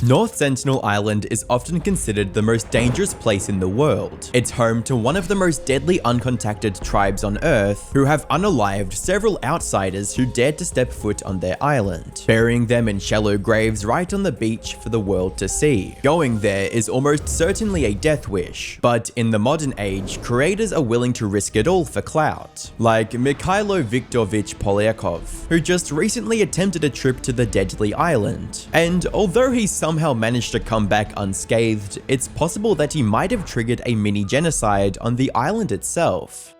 North Sentinel Island is often considered the most dangerous place in the world. It's home to one of the most deadly uncontacted tribes on Earth, who have unalived several outsiders who dared to step foot on their island, burying them in shallow graves right on the beach for the world to see. Going there is almost certainly a death wish, but in the modern age, creators are willing to risk it all for clout, like Mikhailo Viktorovich Polyakov, who just recently attempted a trip to the deadly island. And although he somehow managed to come back unscathed, it's possible that he might have triggered a mini genocide on the island itself.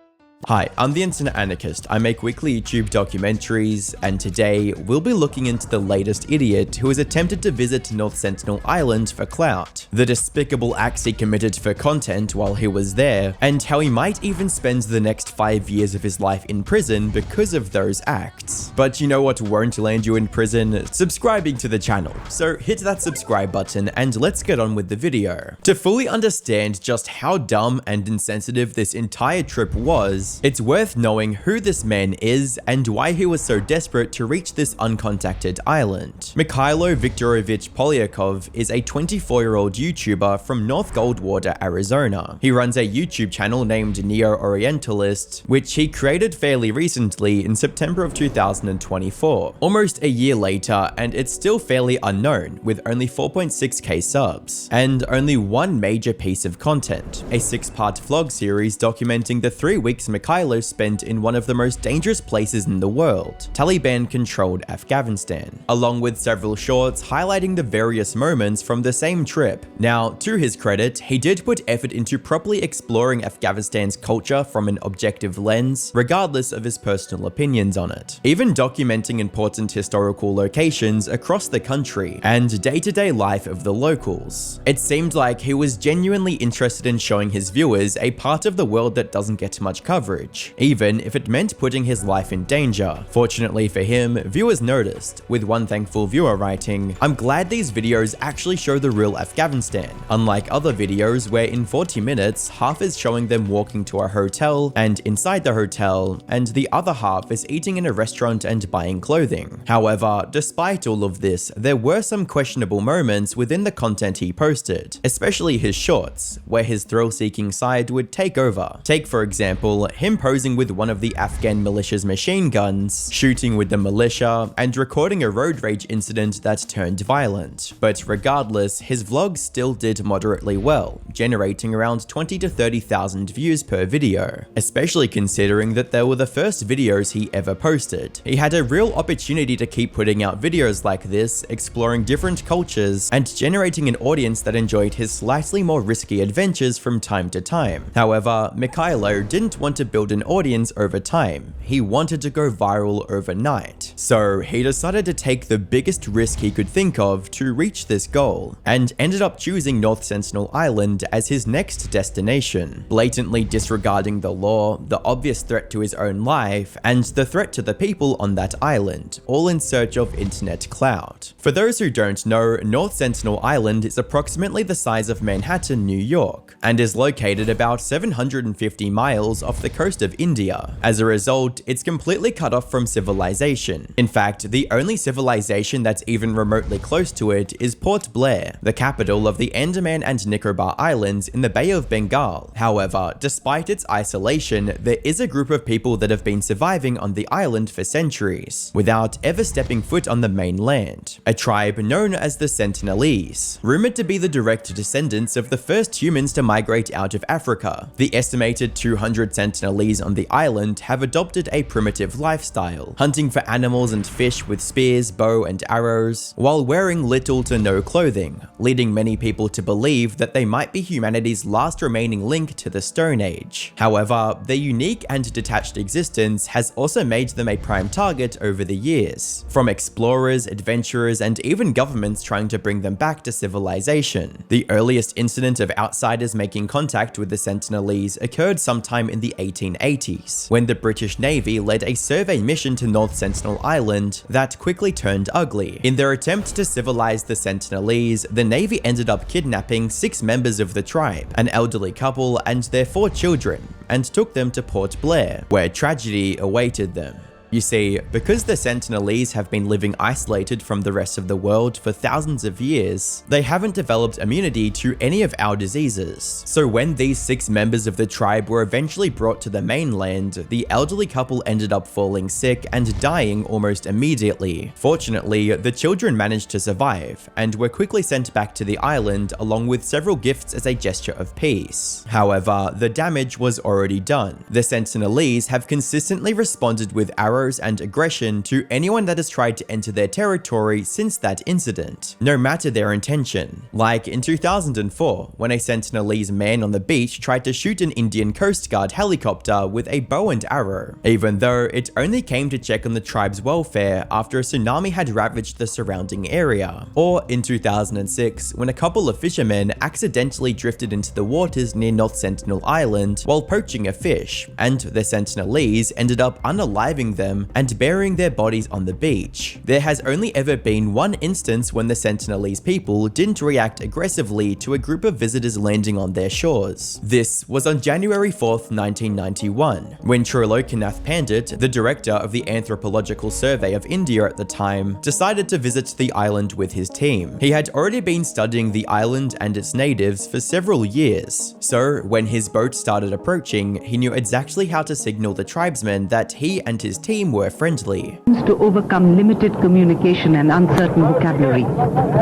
Hi, I'm the Internet Anarchist. I make weekly YouTube documentaries, and today we'll be looking into the latest idiot who has attempted to visit North Sentinel Island for clout, the despicable acts he committed for content while he was there, and how he might even spend the next 5 years of his life in prison because of those acts. But you know what won't land you in prison? Subscribing to the channel. So hit that subscribe button and let's get on with the video. To fully understand just how dumb and insensitive this entire trip was, it's worth knowing who this man is and why he was so desperate to reach this uncontacted island. Mikhailo Viktorovich Polyakov is a 24-year-old YouTuber from North Goldwater, Arizona. He runs a YouTube channel named Neo-Orientalist, which he created fairly recently in September of 2024, almost a year later, and it's still fairly unknown, with only 4.6k subs, and only one major piece of content, a 6-part vlog series documenting the 3 weeks Mikhailo spent in one of the most dangerous places in the world, Taliban-controlled Afghanistan, along with several shorts highlighting the various moments from the same trip. Now, to his credit, he did put effort into properly exploring Afghanistan's culture from an objective lens, regardless of his personal opinions on it, even documenting important historical locations across the country and day-to-day life of the locals. It seemed like he was genuinely interested in showing his viewers a part of the world that doesn't get much coverage, even if it meant putting his life in danger. Fortunately for him, viewers noticed, with one thankful viewer writing, "I'm glad these videos actually show the real Afghanistan, unlike other videos where in 40 minutes, half is showing them walking to a hotel and inside the hotel, and the other half is eating in a restaurant and buying clothing." However, despite all of this, there were some questionable moments within the content he posted, especially his shorts, where his thrill-seeking side would take over. Take, for example, him posing with one of the Afghan militia's machine guns, shooting with the militia, and recording a road rage incident that turned violent. But regardless, his vlogs still did moderately well, generating around 20 to 30,000 views per video, especially considering that they were the first videos he ever posted. He had a real opportunity to keep putting out videos like this, exploring different cultures, and generating an audience that enjoyed his slightly more risky adventures from time to time. However, Mikhailo didn't want to build an audience over time. He wanted to go viral overnight. So he decided to take the biggest risk he could think of to reach this goal, and ended up choosing North Sentinel Island as his next destination, blatantly disregarding the law, the obvious threat to his own life, and the threat to the people on that island, all in search of internet clout. For those who don't know, North Sentinel Island is approximately the size of Manhattan, New York, and is located about 750 miles off the coast of India. As a result, it's completely cut off from civilization. In fact, the only civilization that's even remotely close to it is Port Blair, the capital of the Andaman and Nicobar Islands in the Bay of Bengal. However, despite its isolation, there is a group of people that have been surviving on the island for centuries, without ever stepping foot on the mainland. A tribe known as the Sentinelese, rumored to be the direct descendants of the first humans to migrate out of Africa. The estimated 200 Sentinelese on the island have adopted a primitive lifestyle, hunting for animals and fish with spears, bow, and arrows, while wearing little to no clothing, leading many people to believe that they might be humanity's last remaining link to the Stone Age. However, their unique and detached existence has also made them a prime target over the years, from explorers, adventurers, and even governments trying to bring them back to civilization. The earliest incident of outsiders making contact with the Sentinelese occurred sometime in the 1880s, when the British Navy led a survey mission to North Sentinel Island that quickly turned ugly. In their attempt to civilize the Sentinelese, the Navy ended up kidnapping 6 members of the tribe, an elderly couple and their 4 children, and took them to Port Blair, where tragedy awaited them. You see, because the Sentinelese have been living isolated from the rest of the world for thousands of years, they haven't developed immunity to any of our diseases. So when these 6 members of the tribe were eventually brought to the mainland, the elderly couple ended up falling sick and dying almost immediately. Fortunately, the children managed to survive, and were quickly sent back to the island along with several gifts as a gesture of peace. However, the damage was already done. The Sentinelese have consistently responded with arrows and aggression to anyone that has tried to enter their territory since that incident, no matter their intention. Like in 2004, when a Sentinelese man on the beach tried to shoot an Indian Coast Guard helicopter with a bow and arrow, even though it only came to check on the tribe's welfare after a tsunami had ravaged the surrounding area. Or in 2006, when a couple of fishermen accidentally drifted into the waters near North Sentinel Island while poaching a fish, and the Sentinelese ended up unaliving them and burying their bodies on the beach. There has only ever been one instance when the Sentinelese people didn't react aggressively to a group of visitors landing on their shores. This was on January 4th, 1991, when Trilokanath Pandit, the director of the Anthropological Survey of India at the time, decided to visit the island with his team. He had already been studying the island and its natives for several years, so when his boat started approaching, he knew exactly how to signal the tribesmen that he and his team were friendly. To overcome limited communication and uncertain vocabulary.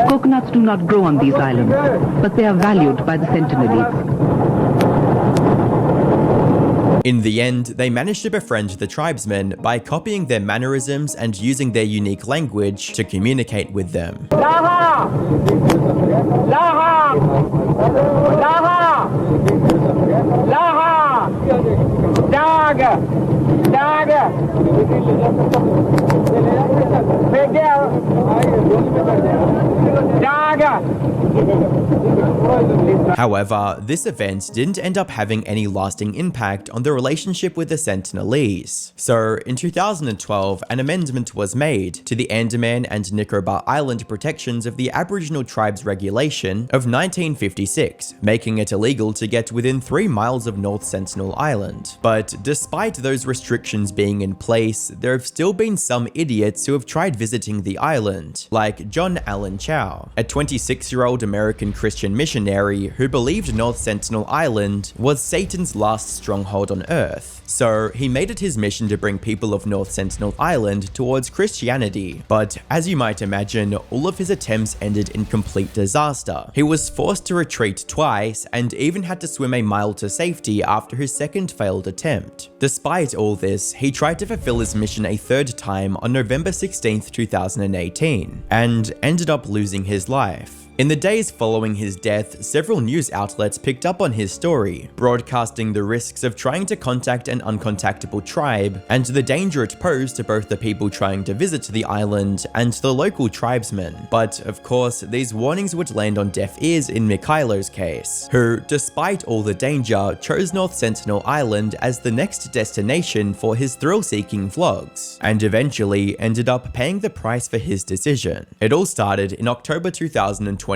Coconuts do not grow on these islands, but they are valued by the Sentinelese. In the end, they managed to befriend the tribesmen by copying their mannerisms and using their unique language to communicate with them. Laha! Laha! Laha! Laha! Daga! Daga! However, this event didn't end up having any lasting impact on the relationship with the Sentinelese. So, in 2012, an amendment was made to the Andaman and Nicobar Island Protections of the Aboriginal Tribes Regulation of 1956, making it illegal to get within 3 miles of North Sentinel Island. But despite those restrictions being in place, there have still been some idiots who have tried visiting the island, like John Allen Chow, a 26-year-old American Christian missionary who believed North Sentinel Island was Satan's last stronghold on Earth. So he made it his mission to bring people of North Sentinel Island towards Christianity. But as you might imagine, all of his attempts ended in complete disaster. He was forced to retreat twice and even had to swim a mile to safety after his second failed attempt. Despite all this, he tried to fulfill his mission a third time on November 16, 2018, and ended up losing his life. In the days following his death, several news outlets picked up on his story, broadcasting the risks of trying to contact an uncontactable tribe and the danger it posed to both the people trying to visit the island and the local tribesmen. But of course, these warnings would land on deaf ears in Mikhailo's case, who, despite all the danger, chose North Sentinel Island as the next destination for his thrill-seeking vlogs, and eventually ended up paying the price for his decision. It all started in October 2024,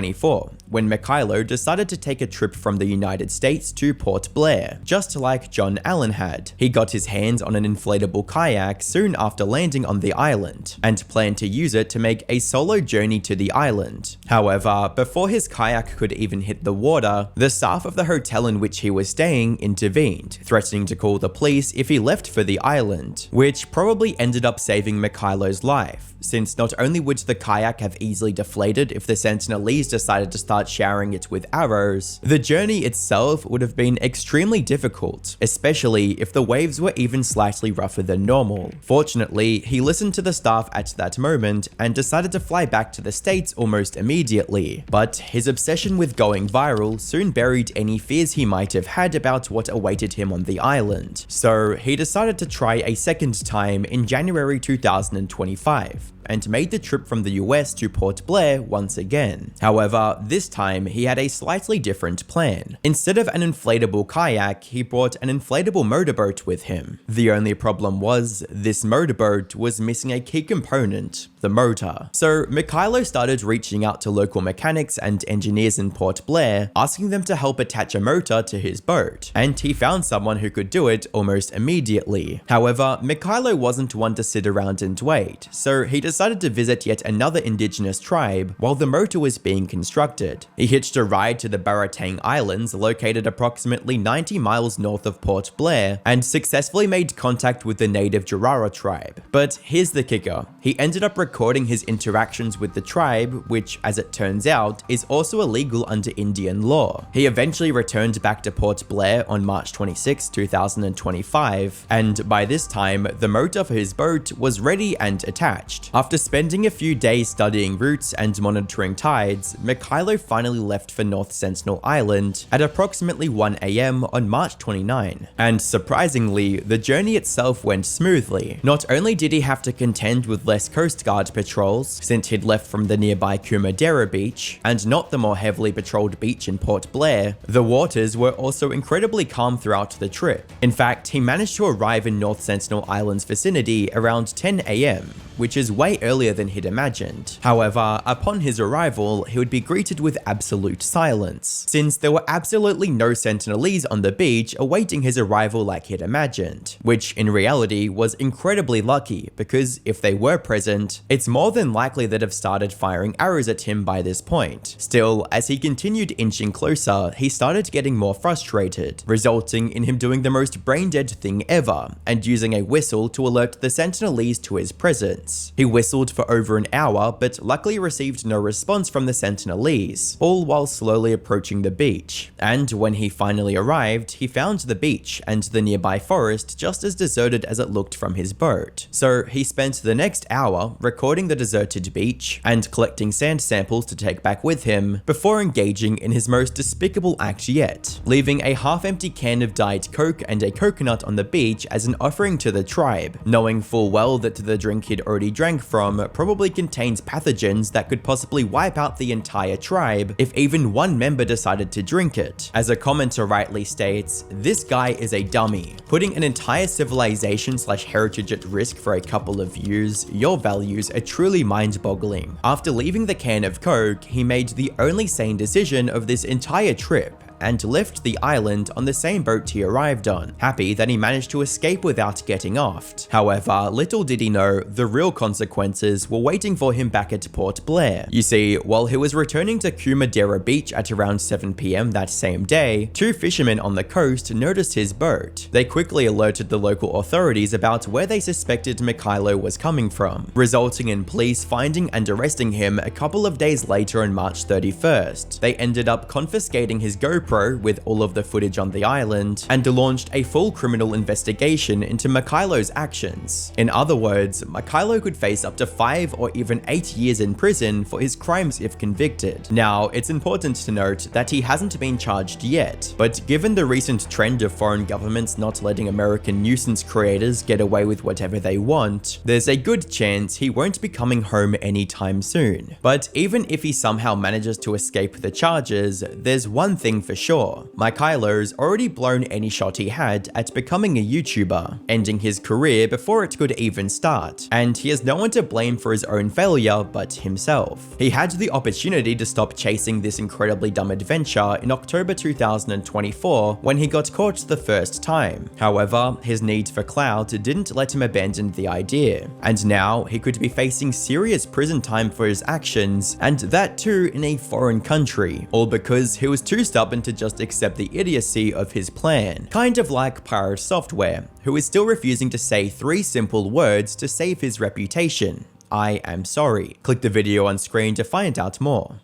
when Mikhailo decided to take a trip from the United States to Port Blair, just like John Allen had. He got his hands on an inflatable kayak soon after landing on the island, and planned to use it to make a solo journey to the island. However, before his kayak could even hit the water, the staff of the hotel in which he was staying intervened, threatening to call the police if he left for the island, which probably ended up saving Mikhailo's life, since not only would the kayak have easily deflated if the Sentinelese decided to start showering it with arrows, the journey itself would have been extremely difficult, especially if the waves were even slightly rougher than normal. Fortunately, he listened to the staff at that moment and decided to fly back to the States almost immediately, but his obsession with going viral soon buried any fears he might have had about what awaited him on the island. So he decided to try a second time in January 2025, and made the trip from the US to Port Blair once again. However, this time he had a slightly different plan. Instead of an inflatable kayak, he brought an inflatable motorboat with him. The only problem was, this motorboat was missing a key component: the motor. So Mikhailo started reaching out to local mechanics and engineers in Port Blair, asking them to help attach a motor to his boat, and he found someone who could do it almost immediately. However, Mikhailo wasn't one to sit around and wait, so he decided to visit yet another indigenous tribe while the motor was being constructed. He hitched a ride to the Baratang Islands, located approximately 90 miles north of Port Blair, and successfully made contact with the native Jarara tribe. But here's the kicker. He ended up recording his interactions with the tribe, which, as it turns out, is also illegal under Indian law. He eventually returned back to Port Blair on March 26, 2025, and by this time, the motor for his boat was ready and attached. After spending a few days studying routes and monitoring tides, Mikhailo finally left for North Sentinel Island at approximately 1 AM on March 29. And surprisingly, the journey itself went smoothly. Not only did he have to contend with less Coast Guard patrols, since he'd left from the nearby Kumadera beach, and not the more heavily patrolled beach in Port Blair, the waters were also incredibly calm throughout the trip. In fact, he managed to arrive in North Sentinel Island's vicinity around 10 AM, which is way earlier than he'd imagined. However, upon his arrival, he would be greeted with absolute silence, since there were absolutely no Sentinelese on the beach awaiting his arrival like he'd imagined, which in reality was incredibly lucky, because if they were present, it's more than likely they'd have started firing arrows at him by this point. Still, as he continued inching closer, he started getting more frustrated, resulting in him doing the most brain-dead thing ever, and using a whistle to alert the Sentinelese to his presence. He whistled for over an hour, but luckily received no response from the Sentinelese, all while slowly approaching the beach. And when he finally arrived, he found the beach and the nearby forest just as deserted as it looked from his boat. So he spent the next hour recording the deserted beach and collecting sand samples to take back with him before engaging in his most despicable act yet, leaving a half-empty can of Diet Coke and a coconut on the beach as an offering to the tribe, knowing full well that the drink he'd already drank from probably contains pathogens that could possibly wipe out the entire tribe if even one member decided to drink it. As a commenter rightly states, "This guy is a dummy. Putting an entire civilization/heritage at risk for a couple of years, your values are truly mind-boggling." After leaving the can of Coke, he made the only sane decision of this entire trip and left the island on the same boat he arrived on, happy that he managed to escape without getting offed. However, little did he know, the real consequences were waiting for him back at Port Blair. You see, while he was returning to Kumadera Beach at around 7 PM that same day, two fishermen on the coast noticed his boat. They quickly alerted the local authorities about where they suspected Mikhailo was coming from, resulting in police finding and arresting him a couple of days later on March 31st. They ended up confiscating his GoPro with all of the footage on the island, and launched a full criminal investigation into Mikhailo's actions. In other words, Mikhailo could face up to 5 or even 8 years in prison for his crimes if convicted. Now, it's important to note that he hasn't been charged yet, but given the recent trend of foreign governments not letting American nuisance creators get away with whatever they want, there's a good chance he won't be coming home anytime soon. But even if he somehow manages to escape the charges, there's one thing for sure. Mikhailo's already blown any shot he had at becoming a YouTuber, ending his career before it could even start, and he has no one to blame for his own failure but himself. He had the opportunity to stop chasing this incredibly dumb adventure in October 2024 when he got caught the first time. However, his need for clout didn't let him abandon the idea, and now he could be facing serious prison time for his actions, and that too in a foreign country, all because he was too stubborn to just accept the idiocy of his plan. Kind of like Pirate Software, who is still refusing to say 3 simple words to save his reputation. I am sorry. Click the video on screen to find out more.